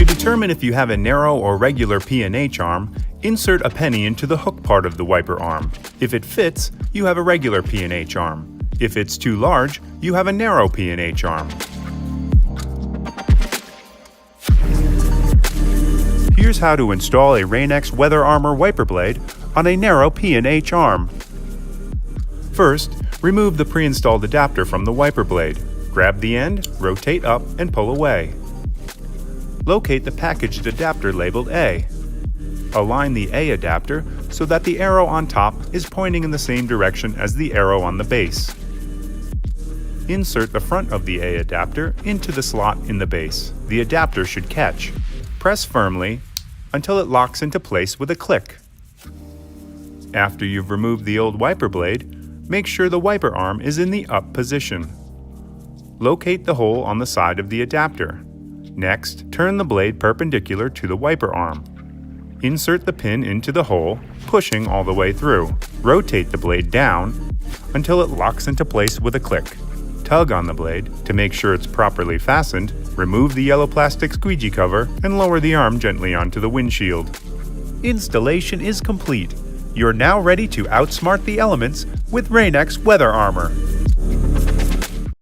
To determine if you have a narrow or regular P&H arm, insert a penny into the hook part of the wiper arm. If it fits, you have a regular P&H arm. If it's too large, you have a narrow P&H arm. Here's how to install a Rain-X WeatherArmor Wiper Blade on a narrow P&H arm. First, remove the pre-installed adapter from the wiper blade. Grab the end, rotate up, and pull away. Locate the packaged adapter labeled A. Align the A adapter so that the arrow on top is pointing in the same direction as the arrow on the base. Insert the front of the A adapter into the slot in the base. The adapter should catch. Press firmly until it locks into place with a click. After you've removed the old wiper blade, make sure the wiper arm is in the up position. Locate the hole on the side of the adapter. Next, turn the blade perpendicular to the wiper arm. Insert the pin into the hole, pushing all the way through. Rotate the blade down until it locks into place with a click. Tug on the blade to make sure it's properly fastened, remove the yellow plastic squeegee cover, and lower the arm gently onto the windshield. Installation is complete. You're now ready to outsmart the elements with Rain-X WeatherArmor.